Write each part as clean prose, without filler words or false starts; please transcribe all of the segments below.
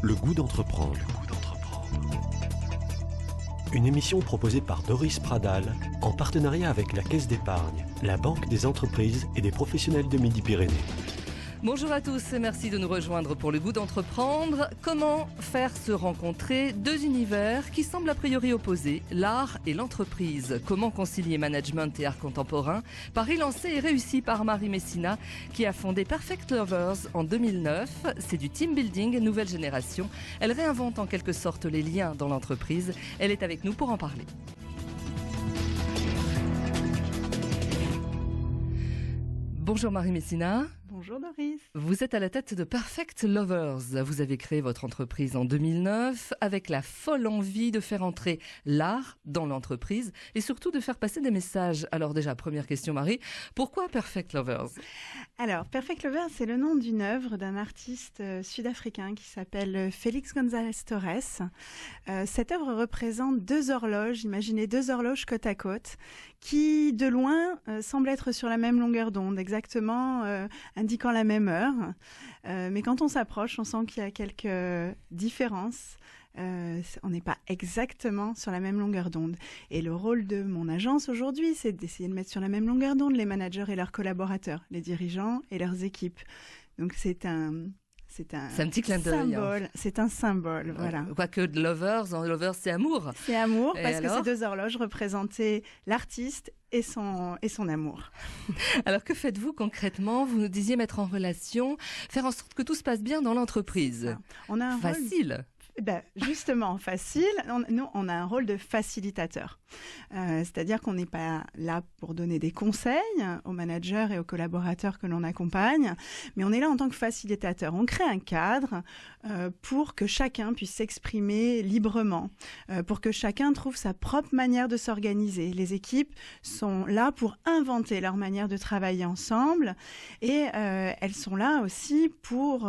Le goût d'entreprendre. Une émission proposée par Doris Pradal en partenariat avec la Caisse d'épargne, la Banque des entreprises et des professionnels de Midi-Pyrénées. Bonjour à tous et merci de nous rejoindre pour le goût d'entreprendre. Comment faire se rencontrer deux univers qui semblent a priori opposés, l'art et l'entreprise. Comment concilier management et art contemporain? Pari lancé et réussi par Marie Messina qui a fondé Perfect Lovers en 2009. C'est du team building nouvelle génération. Elle réinvente en quelque sorte les liens dans l'entreprise. Elle est avec nous pour en parler. Bonjour Marie Messina. Bonjour Doris. Vous êtes à la tête de Perfect Lovers. Vous avez créé votre entreprise en 2009 avec la folle envie de faire entrer l'art dans l'entreprise et surtout de faire passer des messages. Alors déjà, première question Marie, pourquoi Perfect Lovers? Alors, Perfect Lovers, c'est le nom d'une œuvre d'un artiste sud-africain qui s'appelle Félix González Torres. Cette œuvre représente deux horloges, imaginez deux horloges côte à côte, qui de loin semblent être sur la même longueur d'onde, exactement indiquant la même heure. Mais quand on s'approche, on sent qu'il y a quelques différences. On n'est pas exactement sur la même longueur d'onde. Et le rôle de mon agence aujourd'hui, c'est d'essayer de mettre sur la même longueur d'onde les managers et leurs collaborateurs, les dirigeants et leurs équipes. Donc c'est un petit clin d'œil. Symbole. C'est un symbole, voilà. Quoique lovers c'est amour. C'est amour, et parce alors que ces deux horloges représentaient l'artiste et son amour. Alors que faites-vous concrètement? Vous nous disiez mettre en relation, faire en sorte que tout se passe bien dans l'entreprise. On a un facile. Justement, facile. Nous, on a un rôle de facilitateur. C'est-à-dire qu'on n'est pas là pour donner des conseils aux managers et aux collaborateurs que l'on accompagne, mais on est là en tant que facilitateur. On crée un cadre pour que chacun puisse s'exprimer librement, pour que chacun trouve sa propre manière de s'organiser. Les équipes sont là pour inventer leur manière de travailler ensemble et elles sont là aussi pour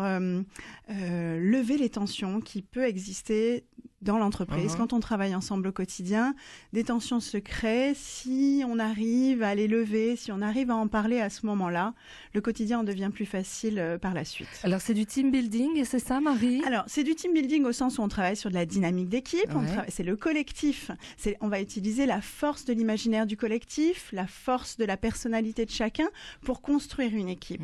lever les tensions qui peuvent exister dans l'entreprise. Quand on travaille ensemble au quotidien, des tensions se créent. Si on arrive à les lever, si on arrive à en parler à ce moment-là, le quotidien en devient plus facile par la suite. Alors c'est du team building, c'est ça Marie? Alors c'est du team building au sens où on travaille sur de la dynamique d'équipe, c'est le collectif. On va utiliser la force de l'imaginaire du collectif, la force de la personnalité de chacun pour construire une équipe.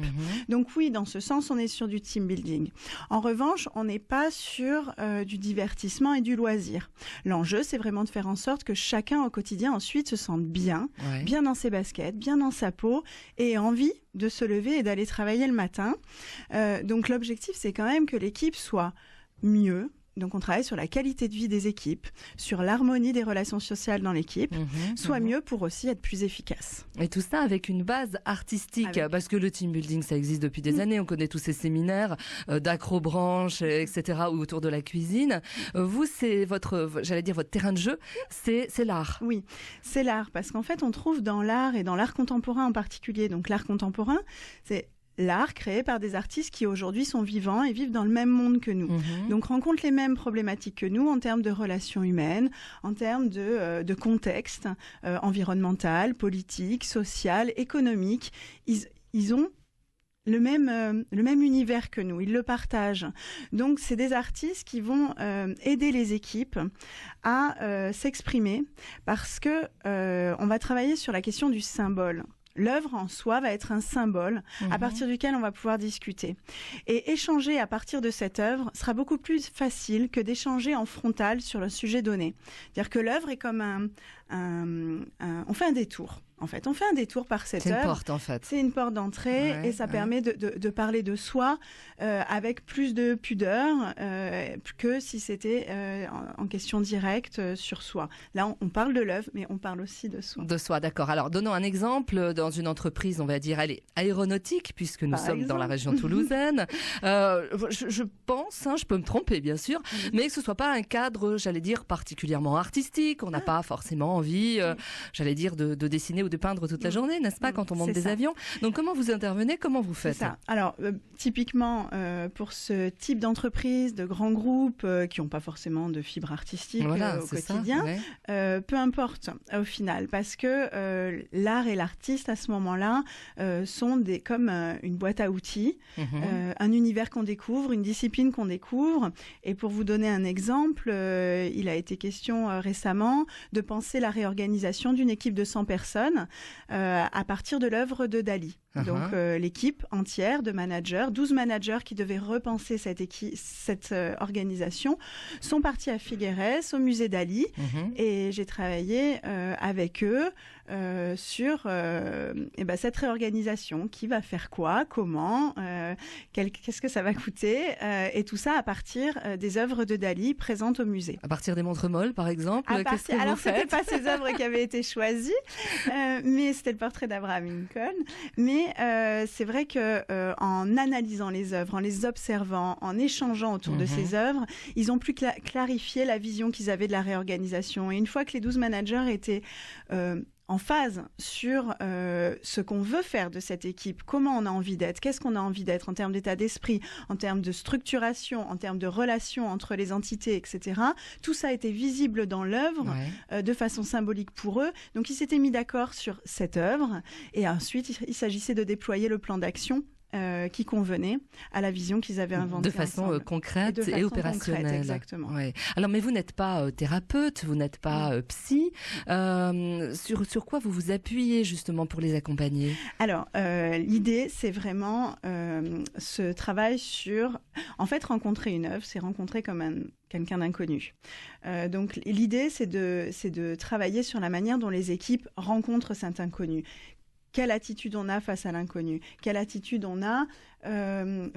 Donc oui, dans ce sens, on est sur du team building. En revanche, on n'est pas sur du divertissement et du loisir. L'enjeu, c'est vraiment de faire en sorte que chacun au quotidien ensuite se sente bien, bien dans ses baskets, bien dans sa peau et ait envie de se lever et d'aller travailler le matin. Donc l'objectif, c'est quand même que l'équipe soit mieux. Donc on travaille sur la qualité de vie des équipes, sur l'harmonie des relations sociales dans l'équipe, soit mieux pour aussi être plus efficace. Et tout ça avec une base artistique, parce que le team building, ça existe depuis des années. On connaît tous ces séminaires d'acrobranche, etc., ou autour de la cuisine. Vous, c'est votre terrain de jeu, c'est l'art. Oui, c'est l'art, parce qu'en fait, on trouve dans l'art et dans l'art contemporain en particulier. Donc l'art contemporain, c'est l'art créé par des artistes qui aujourd'hui sont vivants et vivent dans le même monde que nous. Donc rencontrent les mêmes problématiques que nous en termes de relations humaines, en termes de contexte environnemental, politique, social, économique. Ils ont le même univers que nous, ils le partagent. Donc c'est des artistes qui vont aider les équipes à s'exprimer parce que on va travailler sur la question du symbole. L'œuvre en soi va être un symbole à partir duquel on va pouvoir discuter. Et échanger à partir de cette œuvre sera beaucoup plus facile que d'échanger en frontal sur le sujet donné. C'est-à-dire que l'œuvre est comme on fait un détour. En fait, on fait un détour par cette œuvre. C'est une porte, en fait. C'est une porte d'entrée et ça permet de parler de soi avec plus de pudeur que si c'était en question directe sur soi. Là, on parle de l'œuvre, mais on parle aussi de soi. De soi, d'accord. Alors, donnons un exemple dans une entreprise, on va dire, aéronautique, puisque nous sommes dans la région toulousaine. Je pense, je peux me tromper, bien sûr, mais que ce soit pas un cadre, j'allais dire, particulièrement artistique. On n'a pas forcément envie, de dessiner ou de peindre toute la journée, n'est-ce pas, quand on monte des avions. Donc comment vous intervenez, comment vous faites? C'est ça. Alors typiquement pour ce type d'entreprise, de grands groupes qui n'ont pas forcément de fibre artistique au quotidien, peu importe au final, parce que l'art et l'artiste à ce moment-là sont comme une boîte à outils, un univers qu'on découvre, une discipline qu'on découvre. Et pour vous donner un exemple, il a été question récemment de penser la réorganisation d'une équipe de 100 personnes à partir de l'œuvre de Dali. Donc l'équipe entière de managers, 12 managers qui devaient repenser cette organisation, sont partis à Figueres, au musée Dali, et j'ai travaillé avec eux sur cette réorganisation. Qui va faire quoi, comment, qu'est-ce que ça va coûter, et tout ça à partir des œuvres de Dali présentes au musée. À partir des montres molles, par exemple, qu'est-ce que vous faites? C'était pas ces œuvres qui avaient été choisies, mais c'était le portrait d'Abraham Lincoln. Mais c'est vrai que en analysant les œuvres, en les observant, en échangeant autour de ces œuvres, ils ont pu clarifier la vision qu'ils avaient de la réorganisation. Et une fois que les 12 managers étaient en phase sur ce qu'on veut faire de cette équipe, comment on a envie d'être, qu'est-ce qu'on a envie d'être en termes d'état d'esprit, en termes de structuration, en termes de relations entre les entités, etc. Tout ça a été visible dans l'œuvre de façon symbolique pour eux. Donc ils s'étaient mis d'accord sur cette œuvre et ensuite il s'agissait de déployer le plan d'action qui convenait à la vision qu'ils avaient inventée de façon ensemble. concrète et opérationnelle. Concrète, exactement. Ouais. Alors, mais vous n'êtes pas thérapeute, vous n'êtes pas psy. Sur quoi vous vous appuyez justement pour les accompagner? Alors, l'idée, c'est vraiment ce travail sur... En fait, rencontrer une œuvre, c'est rencontrer comme quelqu'un d'inconnu. Donc, l'idée, c'est de travailler sur la manière dont les équipes rencontrent cet inconnu. Quelle attitude on a face à l'inconnu? Quelle attitude on a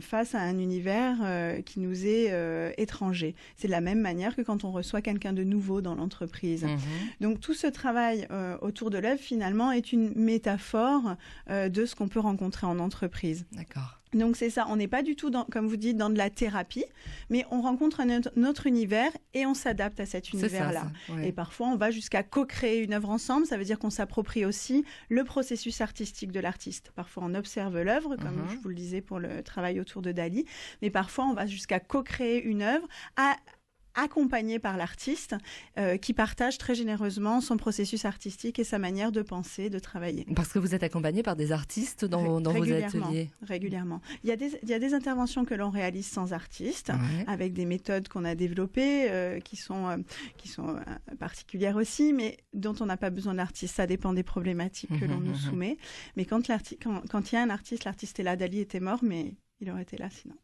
face à un univers qui nous est étranger? C'est de la même manière que quand on reçoit quelqu'un de nouveau dans l'entreprise. Donc tout ce travail autour de l'œuvre, finalement, est une métaphore de ce qu'on peut rencontrer en entreprise. D'accord. Donc c'est ça, on n'est pas du tout, comme vous dites, dans de la thérapie, mais on rencontre notre univers et on s'adapte à cet univers-là. Et parfois, on va jusqu'à co-créer une œuvre ensemble, ça veut dire qu'on s'approprie aussi le processus artistique de l'artiste. Parfois, on observe l'œuvre, comme je vous le disais pour le travail autour de Dali, mais parfois, on va jusqu'à co-créer une œuvre accompagné par l'artiste qui partage très généreusement son processus artistique et sa manière de penser, de travailler. Parce que vous êtes accompagné par des artistes dans vos ateliers. Régulièrement. Il y a des interventions que l'on réalise sans artiste, avec des méthodes qu'on a développées qui sont particulières aussi, mais dont on n'a pas besoin d'artiste. Ça dépend des problématiques que l'on nous soumet. Mais quand il y a un artiste, l'artiste est là. Dali était mort, mais il aurait été là sinon.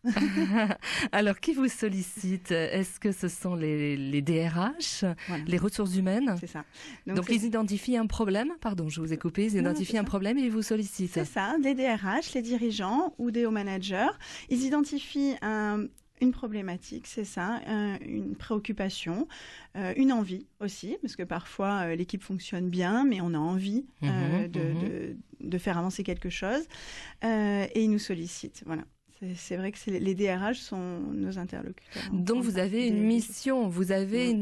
Alors, qui vous sollicite? Est-ce que ce sont les DRH, les ressources humaines? C'est ça. Donc ils identifient un problème, pardon, je vous ai coupé, ils identifient un problème et ils vous sollicitent. C'est ça, les DRH, les dirigeants ou des hauts managers, ils identifient une problématique, c'est ça, une préoccupation, une envie aussi, parce que parfois l'équipe fonctionne bien, mais on a envie de faire avancer quelque chose, et ils nous sollicitent, voilà. C'est vrai que les DRH sont nos interlocuteurs. Donc vous avez une mission, vous avez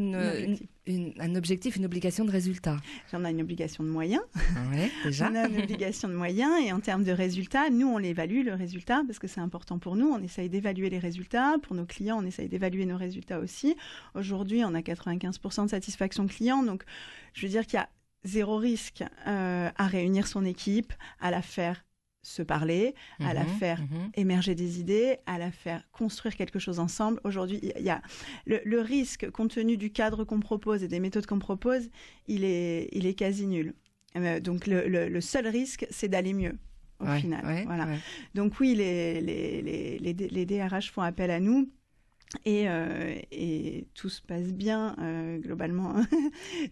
un objectif, une obligation de résultat. J'en ai une obligation de moyens. Déjà. On a une obligation de moyens et en termes de résultats, nous on l'évalue le résultat parce que c'est important pour nous. On essaye d'évaluer les résultats. Pour nos clients, on essaye d'évaluer nos résultats aussi. Aujourd'hui, on a 95% de satisfaction client. Donc je veux dire qu'il y a zéro risque à réunir son équipe, à la faire se parler, à la faire émerger des idées, à la faire construire quelque chose ensemble. Aujourd'hui, il y a le risque, compte tenu du cadre qu'on propose et des méthodes qu'on propose, il est quasi nul. Donc le seul risque, c'est d'aller mieux au final. Voilà. Donc oui, les DRH font appel à nous. Et tout se passe bien globalement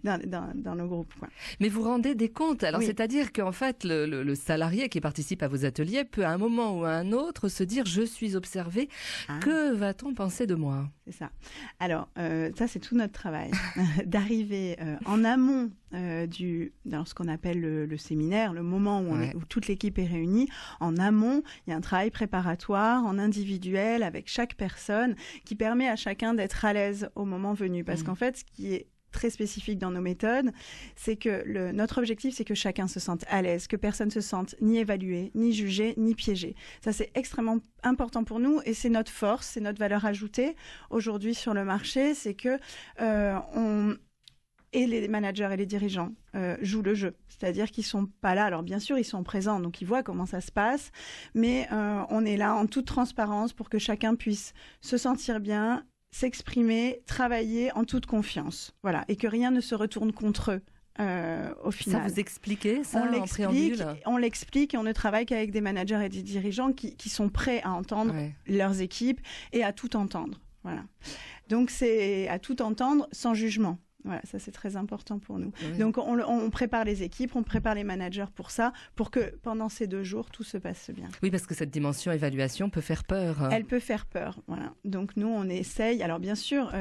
dans nos groupes. Mais vous rendez des comptes. Alors c'est-à-dire qu'en fait le salarié qui participe à vos ateliers peut à un moment ou à un autre se dire je suis observé. Que va-t-on penser de moi? C'est ça. Alors ça c'est tout notre travail d'arriver en amont dans ce qu'on appelle le séminaire, le moment où toute l'équipe est réunie. En amont, il y a un travail préparatoire en individuel avec chaque personne qui permet à chacun d'être à l'aise au moment venu. Parce qu'en fait, ce qui est très spécifique dans nos méthodes, c'est que notre objectif, c'est que chacun se sente à l'aise, que personne ne se sente ni évalué, ni jugé, ni piégé. Ça, c'est extrêmement important pour nous et c'est notre force, c'est notre valeur ajoutée aujourd'hui sur le marché, c'est que et les managers et les dirigeants jouent le jeu. C'est-à-dire qu'ils sont pas là. Alors bien sûr, ils sont présents, donc ils voient comment ça se passe, mais on est là en toute transparence pour que chacun puisse se sentir bien, s'exprimer, travailler en toute confiance. Voilà, et que rien ne se retourne contre eux. Au final. Ça, vous expliquez ça en préambule ? On l'explique et on ne travaille qu'avec des managers et des dirigeants qui sont prêts à entendre leurs équipes et à tout entendre. Voilà. Donc c'est à tout entendre sans jugement. Voilà, ça c'est très important pour nous. Oui. Donc on prépare les équipes, on prépare les managers pour ça, pour que pendant ces 2 jours, tout se passe bien. Oui, parce que cette dimension évaluation peut faire peur. Elle peut faire peur, voilà. Donc nous, on essaye, alors bien sûr,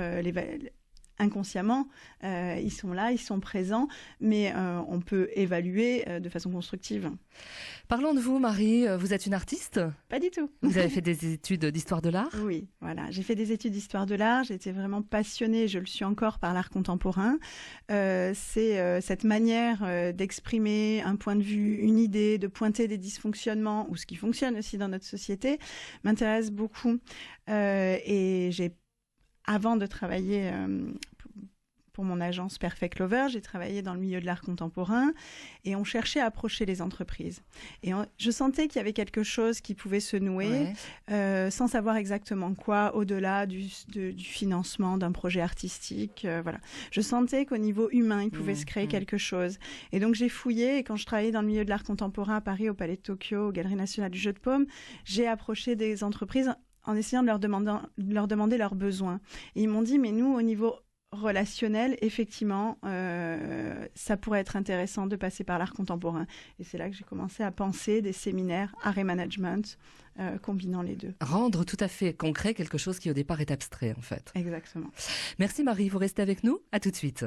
inconsciemment, ils sont là, ils sont présents, mais on peut évaluer de façon constructive. Parlons de vous, Marie. Vous êtes une artiste ? Pas du tout. Vous avez fait des études d'histoire de l'art ? Oui, voilà. J'ai fait des études d'histoire de l'art. J'étais vraiment passionnée, je le suis encore, par l'art contemporain. C'est cette manière d'exprimer un point de vue, une idée, de pointer des dysfonctionnements, ou ce qui fonctionne aussi dans notre société, m'intéresse beaucoup. Et avant de travailler pour mon agence Perfect Lover, j'ai travaillé dans le milieu de l'art contemporain et on cherchait à approcher les entreprises. Et je sentais qu'il y avait quelque chose qui pouvait se nouer sans savoir exactement quoi, au-delà du financement d'un projet artistique. Voilà. Je sentais qu'au niveau humain, il pouvait se créer quelque chose. Et donc j'ai fouillé et quand je travaillais dans le milieu de l'art contemporain à Paris, au Palais de Tokyo, aux Galeries nationales du Jeu de Paume, j'ai approché des entreprises en essayant de leur demander leurs besoins. Et ils m'ont dit, mais nous, au niveau relationnel, effectivement, ça pourrait être intéressant de passer par l'art contemporain. Et c'est là que j'ai commencé à penser des séminaires art et management, combinant les deux. Rendre tout à fait concret quelque chose qui au départ est abstrait, en fait. Exactement. Merci Marie, vous restez avec nous. À tout de suite.